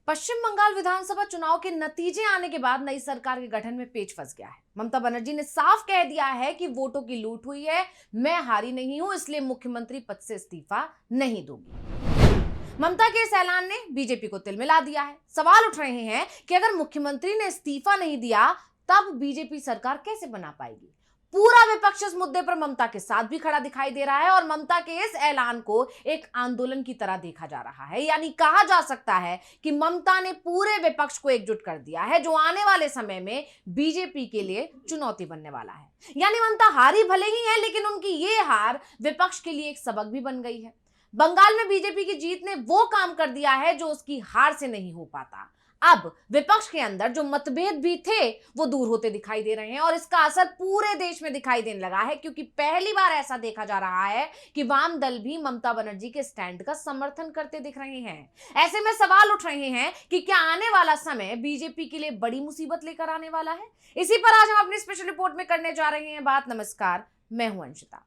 पश्चिम बंगाल विधानसभा चुनाव के नतीजे आने के बाद नई सरकार के गठन में पेच फंस गया है। ममता बनर्जी ने साफ कह दिया है कि वोटों की लूट हुई है, मैं हारी नहीं हूं, इसलिए मुख्यमंत्री पद से इस्तीफा नहीं दूंगी। ममता के इस ऐलान ने बीजेपी को तिलमिला दिया है। सवाल उठ रहे हैं कि अगर मुख्यमंत्री ने इस्तीफा नहीं दिया तब बीजेपी सरकार कैसे बना पाएगी। पूरा विपक्ष इस मुद्दे पर ममता के साथ भी खड़ा दिखाई दे रहा है और ममता के इस ऐलान को एक आंदोलन की तरह देखा जा रहा है। यानी कहा जा सकता है कि ममता ने पूरे विपक्ष को एकजुट कर दिया है, जो आने वाले समय में बीजेपी के लिए चुनौती बनने वाला है। यानी ममता हारी भले ही है, लेकिन उनकी ये हार विपक्ष के लिए एक सबक भी बन गई है। बंगाल में बीजेपी की जीत ने वो काम कर दिया है जो उसकी हार से नहीं हो पाता। अब विपक्ष के अंदर जो मतभेद भी थे वो दूर होते दिखाई दे रहे हैं और इसका असर पूरे देश में दिखाई देने लगा है, क्योंकि पहली बार ऐसा देखा जा रहा है कि वाम दल भी ममता बनर्जी के स्टैंड का समर्थन करते दिख रहे हैं। ऐसे में सवाल उठ रहे हैं कि क्या आने वाला समय बीजेपी के लिए बड़ी मुसीबत लेकर आने वाला है। इसी पर आज हम अपनी स्पेशल रिपोर्ट में करने जा रहे हैं बात। नमस्कार, मैं हूं अंशिता।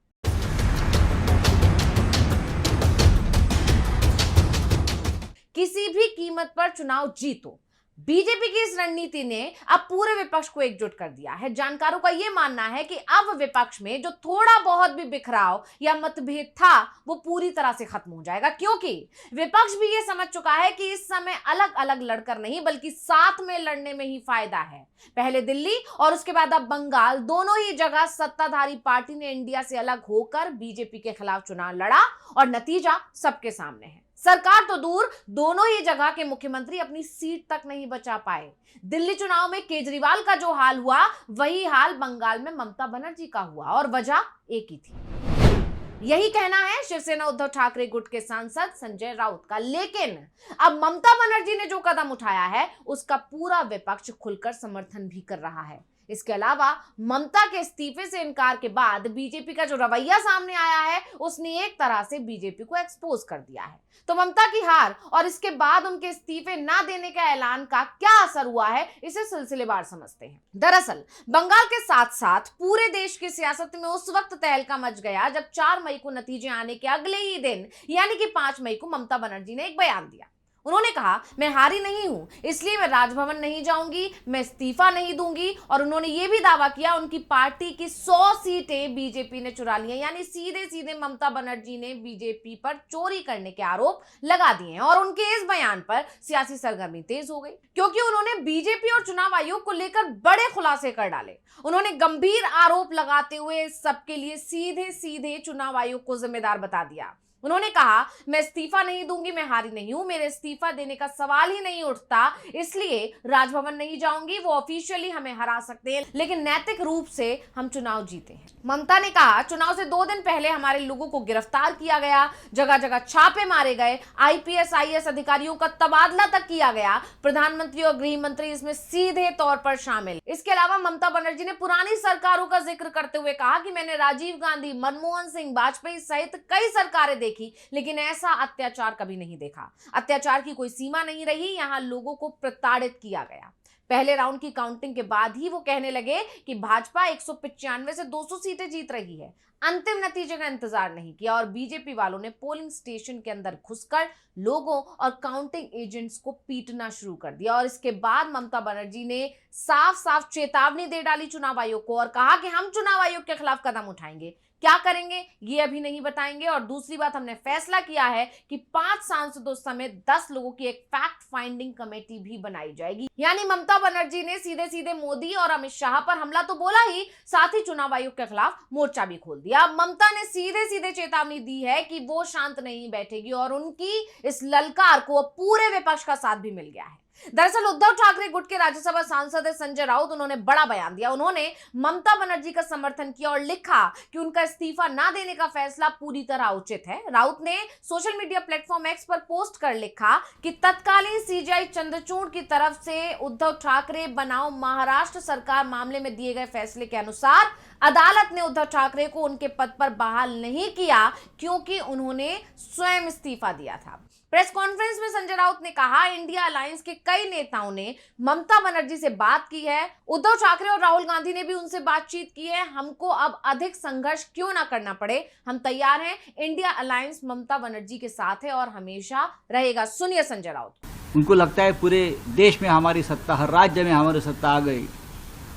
किसी भी कीमत पर चुनाव जीतो, बीजेपी की इस रणनीति ने अब पूरे विपक्ष को एकजुट कर दिया है। जानकारों का यह मानना है कि अब विपक्ष में जो थोड़ा बहुत भी बिखराव या मतभेद था वो पूरी तरह से खत्म हो जाएगा, क्योंकि विपक्ष भी ये समझ चुका है कि इस समय अलग अलग लड़कर नहीं बल्कि साथ में लड़ने में ही फायदा है। पहले दिल्ली और उसके बाद अब बंगाल, दोनों ही जगह सत्ताधारी पार्टी ने इंडिया से अलग होकर बीजेपी के खिलाफ चुनाव लड़ा और नतीजा सबके सामने है। सरकार तो दूर, दोनों ही जगह के मुख्यमंत्री अपनी सीट तक नहीं बचा पाए। दिल्ली चुनाव में केजरीवाल का जो हाल हुआ वही हाल बंगाल में ममता बनर्जी का हुआ और वजह एक ही थी। यही कहना है शिवसेना उद्धव ठाकरे गुट के सांसद संजय राउत का। लेकिन अब ममता बनर्जी ने जो कदम उठाया है उसका पूरा विपक्ष खुलकर समर्थन भी कर रहा है। इसके अलावा ममता के इस्तीफे से इनकार के बाद बीजेपी का जो रवैया सामने आया है उसने एक तरह से बीजेपी को एक्सपोज कर दिया है। तो ममता की हार और इसके बाद उनके इस्तीफे ना देने का ऐलान का क्या असर हुआ है, इसे सिलसिलेवार समझते हैं। दरअसल बंगाल के साथ साथ पूरे देश की सियासत में उस वक्त तहलका मच गया जब 4 मई को नतीजे आने के अगले ही दिन यानी कि 5 मई को ममता बनर्जी ने एक बयान दिया। उन्होंने कहा, मैं हारी नहीं हूं, इसलिए मैं राजभवन नहीं जाऊंगी, मैं इस्तीफा नहीं दूंगी। और उन्होंने यह भी दावा किया उनकी पार्टी की 100 सीटें बीजेपी ने चुरा ली हैं। यानी सीधे सीधे ममता बनर्जी ने बीजेपी पर चोरी करने के आरोप लगा दिए हैं और उनके इस बयान पर सियासी सरगर्मी तेज हो गई, क्योंकि उन्होंने बीजेपी और चुनाव आयोग को लेकर बड़े खुलासे कर डाले। उन्होंने गंभीर आरोप लगाते हुए सबके लिए सीधे सीधे चुनाव आयोग को जिम्मेदार बता दिया। उन्होंने कहा, मैं इस्तीफा नहीं दूंगी, मैं हारी नहीं हूं, मेरे इस्तीफा देने का सवाल ही नहीं उठता, इसलिए राजभवन नहीं जाऊंगी। वो ऑफिशियली हमें हरा सकते हैं लेकिन नैतिक रूप से हम चुनाव जीते हैं। ममता ने कहा, चुनाव से 2 दिन पहले हमारे लोगों को गिरफ्तार किया गया, जगह जगह छापे मारे गए, आईपीएस आईएएस अधिकारियों का तबादला तक किया गया, प्रधानमंत्री और गृह मंत्री इसमें सीधे तौर पर शामिल। इसके अलावा ममता बनर्जी ने पुरानी सरकारों का जिक्र करते हुए कहा कि मैंने राजीव गांधी, मनमोहन सिंह, वाजपेयी सहित कई सरकारें देखी, लेकिन ऐसा अत्याचार कभी नहीं देखा। अत्याचार की कोई सीमा नहीं रही, यहां लोगों को प्रताड़ित किया गया। पहले राउंड की काउंटिंग के बाद ही वो कहने लगे कि भाजपा 195 से 200 सीटें जीत रही है। अंतिम नतीजे का इंतजार नहीं किया और बीजेपी वालों ने पोलिंग स्टेशन के अंदर घुसकर लोगों और काउंटिंग एजेंट्स को पीटना शुरू कर दिया। और इसके बाद ममता बनर्जी ने साफ साफ चेतावनी दे डाली चुनाव आयोग को और कहा कि हम चुनाव आयोग के खिलाफ कदम उठाएंगे। क्या करेंगे ये अभी नहीं बताएंगे। और दूसरी बात, हमने फैसला किया है कि 5 सांसदों समेत 10 लोगों की एक फैक्ट फाइंडिंग कमेटी भी बनाई जाएगी। यानी ममता बनर्जी ने सीधे सीधे मोदी और अमित शाह पर हमला तो बोला ही, साथ ही चुनाव आयोग के खिलाफ मोर्चा भी खोल दिया। ममता ने सीधे सीधे चेतावनी दी है कि वो शांत नहीं बैठेगी और उनकी इस ललकार को पूरे विपक्ष का साथ भी मिल गया है। दरअसल उद्धव ठाकरे गुट के राज्यसभा सांसद संजय राउत, उन्होंने बड़ा बयान दिया। उन्होंने ममता बनर्जी का समर्थन किया और लिखा कि उनका इस्तीफा ना देने का फैसला पूरी तरह उचित है। राउत ने सोशल मीडिया प्लेटफॉर्म एक्स पर पोस्ट कर लिखा कि तत्कालीन सीजीआई चंद्रचूड़ की तरफ से उद्धव ठाकरे बनाओ महाराष्ट्र सरकार मामले में दिए गए फैसले के अनुसार अदालत ने उद्धव ठाकरे को उनके पद पर बहाल नहीं किया, क्योंकि उन्होंने स्वयं इस्तीफा दिया था। प्रेस कॉन्फ्रेंस में संजय राउत ने कहा, इंडिया अलायंस के कई नेताओं ने ममता बनर्जी से बात की है, उद्धव ठाकरे और राहुल गांधी ने भी उनसे बातचीत की है। हमको अब अधिक संघर्ष क्यों ना करना पड़े, हम तैयार हैं। इंडिया अलायंस ममता बनर्जी के साथ है और हमेशा रहेगा। सुनिए संजय राउत। उनको लगता है पूरे देश में हमारी सत्ता, हर राज्य में हमारी सत्ता आ गई,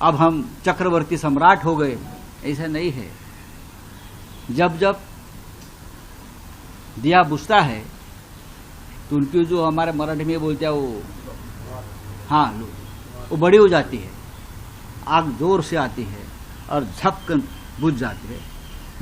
अब हम चक्रवर्ती सम्राट हो गए। ऐसा नहीं है। जब जब दिया बुझता है तो उनकी जो हमारे मराठी में बोलते हैं वो बड़ी हो जाती है, आग जोर से आती है और झपकन बुझ जाती है।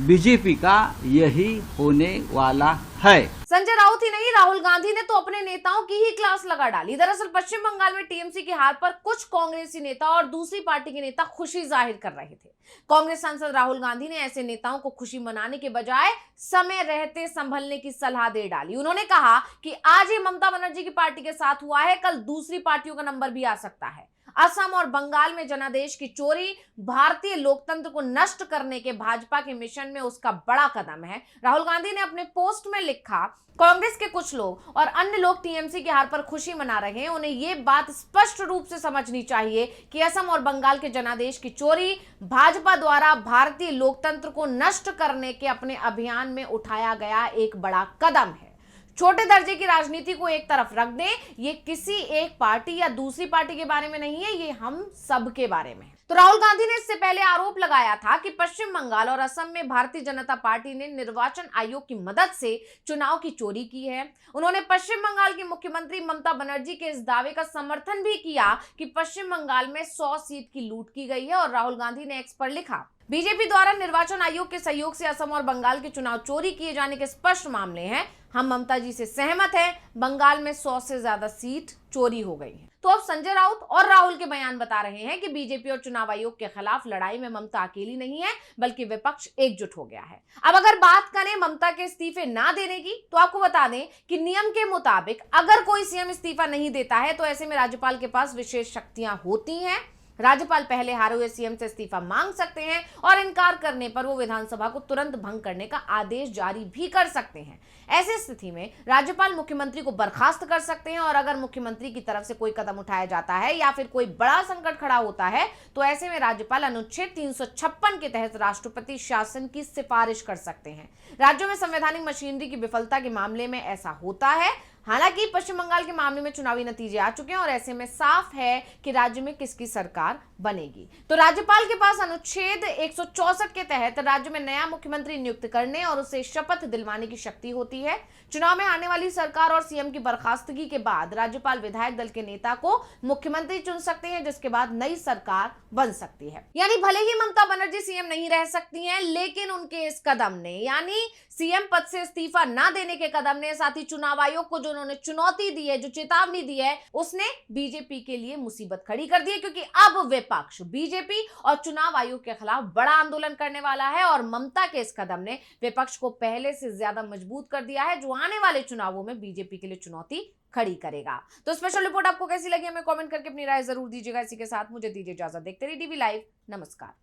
बीजेपी का यही होने वाला है। संजय राउत ही नहीं, राहुल गांधी ने तो अपने नेताओं की ही क्लास लगा डाली। दरअसल पश्चिम बंगाल में टीएमसी की हार पर कुछ कांग्रेसी नेता और दूसरी पार्टी के नेता खुशी जाहिर कर रहे थे। कांग्रेस सांसद राहुल गांधी ने ऐसे नेताओं को खुशी मनाने के बजाय समय रहते संभलने की सलाह दे डाली। उन्होंने कहा कि आज ही ममता बनर्जी की पार्टी के साथ हुआ है, कल दूसरी पार्टियों का नंबर भी आ सकता है। असम और बंगाल में जनादेश की चोरी भारतीय लोकतंत्र को नष्ट करने के भाजपा के मिशन में उसका बड़ा कदम है। राहुल गांधी ने अपने पोस्ट में लिखा, कांग्रेस के कुछ लोग और अन्य लोग टीएमसी की हार पर खुशी मना रहे हैं। उन्हें यह बात स्पष्ट रूप से समझनी चाहिए कि असम और बंगाल के जनादेश की चोरी भाजपा द्वारा भारतीय लोकतंत्र को नष्ट करने के अपने अभियान में उठाया गया एक बड़ा कदम है। छोटे दर्जे की राजनीति को एक तरफ रख दें, ये किसी एक पार्टी या दूसरी पार्टी के बारे में नहीं है, ये हम सब के बारे में है। तो राहुल गांधी ने इससे पहले आरोप लगाया था कि पश्चिम बंगाल और असम में भारतीय जनता पार्टी ने निर्वाचन आयोग की मदद से चुनाव की चोरी की है। उन्होंने पश्चिम बंगाल की मुख्यमंत्री ममता बनर्जी के इस दावे का समर्थन भी किया कि पश्चिम बंगाल में 100 सीट की लूट की गई है। और राहुल गांधी ने एक्स पर लिखा, बीजेपी द्वारा निर्वाचन आयोग के सहयोग से असम और बंगाल के चुनाव चोरी किए जाने के स्पष्ट मामले हैं। हम ममता जी से सहमत हैं, बंगाल में 100 से ज्यादा सीट चोरी हो गई है। तो अब संजय राउत और राहुल के बयान बता रहे हैं कि बीजेपी और चुनाव आयोग के खिलाफ लड़ाई में ममता अकेली नहीं है, बल्कि विपक्ष एकजुट हो गया है। अब अगर बात करें ममता के इस्तीफे ना देने की, तो आपको बता दें कि नियम के मुताबिक अगर कोई सीएम इस्तीफा नहीं देता है तो ऐसे में राज्यपाल के पास विशेष शक्तियां होती हैं। राज्यपाल पहले हारे हुए सीएम से इस्तीफा मांग सकते हैं और इनकार करने पर वो विधानसभा को तुरंत भंग करने का आदेश जारी भी कर सकते हैं। ऐसी स्थिति में राज्यपाल मुख्यमंत्री को बर्खास्त कर सकते हैं और अगर मुख्यमंत्री की तरफ से कोई कदम उठाया जाता है या फिर कोई बड़ा संकट खड़ा होता है तो ऐसे में राज्यपाल अनुच्छेद 356 के तहत राष्ट्रपति शासन की सिफारिश कर सकते हैं। राज्यों में संवैधानिक मशीनरी की विफलता के मामले में ऐसा होता है। हालांकि पश्चिम बंगाल के मामले में चुनावी नतीजे आ चुके हैं और ऐसे में साफ है कि राज्य में किसकी सरकार बनेगी। तो राज्यपाल के पास अनुच्छेद 164 के तहत राज्य में नया मुख्यमंत्री नियुक्त करने और उसे शपथ दिलवाने की शक्ति होती है। चुनाव में आने वाली सरकार और सीएम की बर्खास्तगी के बाद राज्यपाल विधायक दल के नेता को मुख्यमंत्री चुन सकते हैं, जिसके बाद नई सरकार बन सकती है। यानी भले ही ममता बनर्जी सीएम नहीं रह सकती हैं, लेकिन उनके इस कदम ने, यानी सीएम पद से इस्तीफा ना देने के कदम ने, साथ ही चुनाव आयोग को जो उन्होंने चुनौती दी है, जो चेतावनी दी है, उसने बीजेपी के लिए मुसीबत खड़ी कर दी है। क्योंकि अब विपक्ष बीजेपी और चुनाव आयोग के खिलाफ बड़ा आंदोलन करने वाला है और ममता के इस कदम ने विपक्ष को पहले से ज्यादा मजबूत कर दिया है, जो आने वाले चुनावों में बीजेपी के लिए चुनौती खड़ी करेगा। तो स्पेशल रिपोर्ट आपको कैसी लगी हमें कमेंट करके अपनी राय जरूर दीजिएगा। इसी के साथ मुझे दीजिए इजाजत। देखते रहिए डीवी लाइव। नमस्कार।